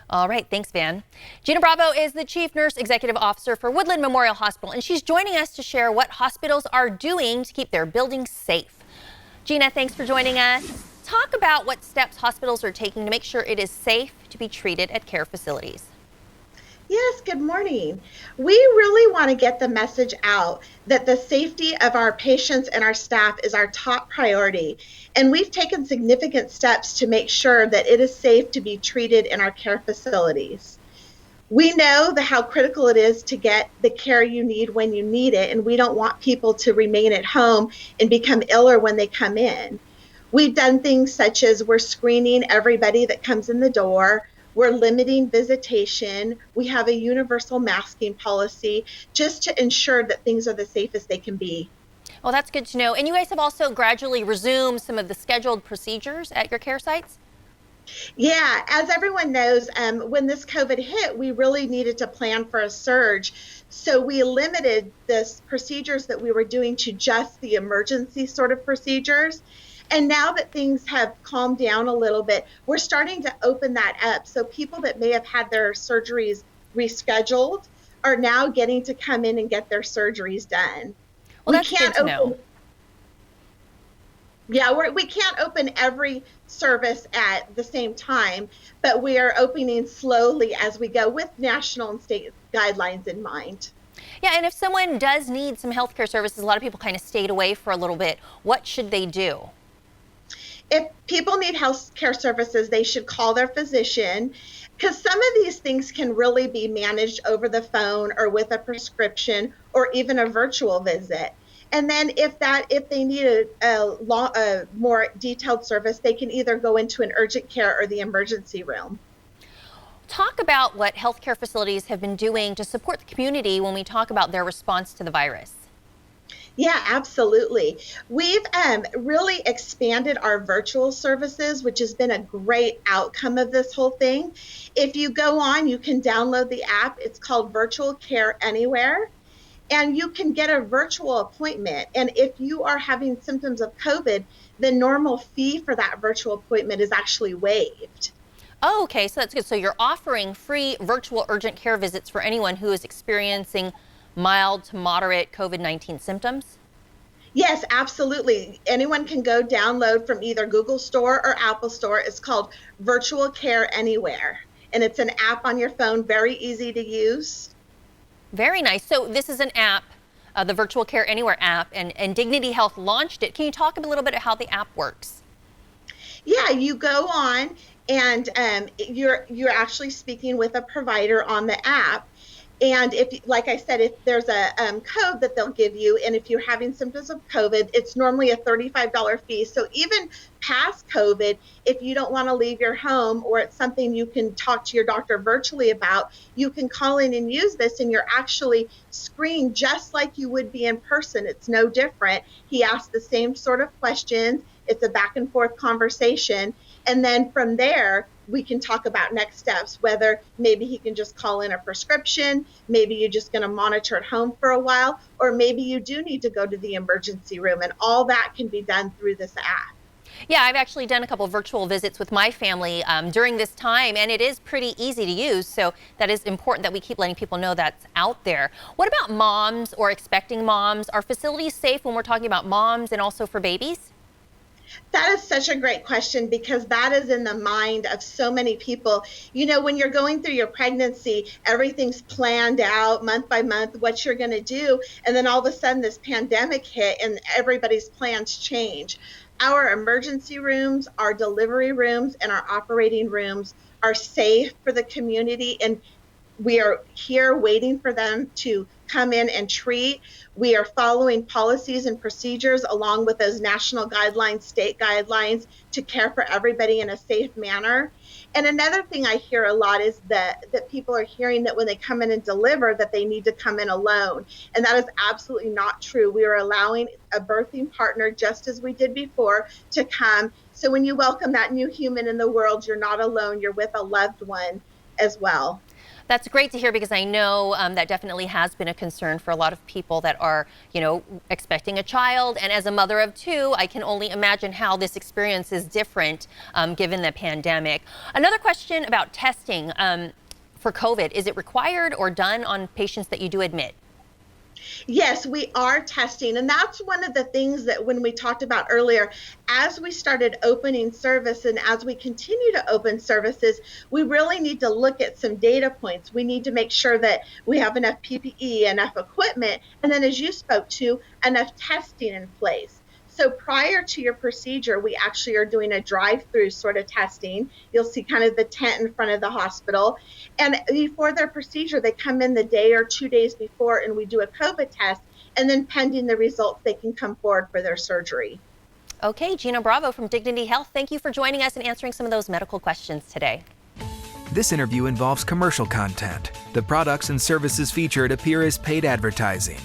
All right, thanks, Van. Gena Bravo is the Chief Nurse Executive Officer for Woodland Memorial Hospital, and she's joining us to share what hospitals are doing to keep their buildings safe. Gena, thanks for joining us. Talk about what steps hospitals are taking to make sure it is safe to be treated at care facilities. Yes, good morning. We really want to get the message out that the safety of our patients and our staff is our top priority. And we've taken significant steps to make sure that it is safe to be treated in our care facilities. We know how critical it is to get the care you need when you need it, and we don't want people to remain at home and become iller when they come in. We've done things such as we're screening everybody that comes in the door. We're limiting visitation. We have a universal masking policy just to ensure that things are the safest they can be. Well, that's good to know. And you guys have also gradually resumed some of the scheduled procedures at your care sites? Yeah, as everyone knows, when this COVID hit, we really needed to plan for a surge. So we limited the procedures that we were doing to just the emergency sort of procedures. And now that things have calmed down a little bit, we're starting to open that up. So people that may have had their surgeries rescheduled are now getting to come in and get their surgeries done. Well, that's good to know. Yeah, we can't open every service at the same time, but we are opening slowly as we go with national and state guidelines in mind. Yeah, and if someone does need some healthcare services, a lot of people kind of stayed away for a little bit. What should they do? If people need health care services, they should call their physician, because some of these things can really be managed over the phone or with a prescription or even a virtual visit. And then if they need a more detailed service, they can either go into an urgent care or the emergency room. Talk about what healthcare facilities have been doing to support the community when we talk about their response to the virus. Yeah, absolutely. We've really expanded our virtual services, which has been a great outcome of this whole thing. If you go on, you can download the app. It's called Virtual Care Anywhere, and you can get a virtual appointment. And if you are having symptoms of COVID, the normal fee for that virtual appointment is actually waived. Oh, okay, so that's good. So you're offering free virtual urgent care visits for anyone who is experiencing mild to moderate COVID-19 symptoms? Yes, absolutely. Anyone can go download from either Google Store or Apple Store. It's called Virtual Care Anywhere, and it's an app on your phone, very easy to use. Very nice. So this is an app, the Virtual Care Anywhere app, and Dignity Health launched it. Can you talk a little bit about how the app works? Yeah, you go on and you're actually speaking with a provider on the app. And if, like I said, if there's a code that they'll give you, and if you're having symptoms of COVID, it's normally a $35 fee. So even past COVID, if you don't want to leave your home or it's something you can talk to your doctor virtually about, you can call in and use this, and you're actually screened just like you would be in person. It's no different. He asks the same sort of questions. It's a back and forth conversation. And then from there, we can talk about next steps, whether maybe he can just call in a prescription, maybe you're just going to monitor at home for a while, or maybe you do need to go to the emergency room, and all that can be done through this app. Yeah, I've actually done a couple virtual visits with my family during this time, and it is pretty easy to use, so that is important that we keep letting people know that's out there. What about moms or expecting moms? Are facilities safe when we're talking about moms and also for babies? That is such a great question, because that is in the mind of so many people. You know, when you're going through your pregnancy, everything's planned out month by month, what you're going to do. And then all of a sudden this pandemic hit and everybody's plans change. Our emergency rooms, our delivery rooms, and our operating rooms are safe for the community. And we are here waiting for them to come in and treat. We are following policies and procedures along with those national guidelines, state guidelines, to care for everybody in a safe manner. And another thing I hear a lot is that people are hearing that when they come in and deliver, that they need to come in alone. And that is absolutely not true. We are allowing a birthing partner, just as we did before, to come. So when you welcome that new human in the world, you're not alone, you're with a loved one as well. That's great to hear because I know that definitely has been a concern for a lot of people that are, expecting a child. And as a mother of two, I can only imagine how this experience is different given the pandemic. Another question about testing for COVID. Is it required or done on patients that you do admit? Yes, we are testing. And that's one of the things that when we talked about earlier, as we started opening service and as we continue to open services, we really need to look at some data points. We need to make sure that we have enough PPE, enough equipment, and then as you spoke to, enough testing in place. So prior to your procedure, we actually are doing a drive-through sort of testing. You'll see kind of the tent in front of the hospital. And before their procedure, they come in the day or 2 days before and we do a COVID test. And then pending the results, they can come forward for their surgery. Okay, Gena Bravo from Dignity Health. Thank you for joining us and answering some of those medical questions today. This interview involves commercial content. The products and services featured appear as paid advertising.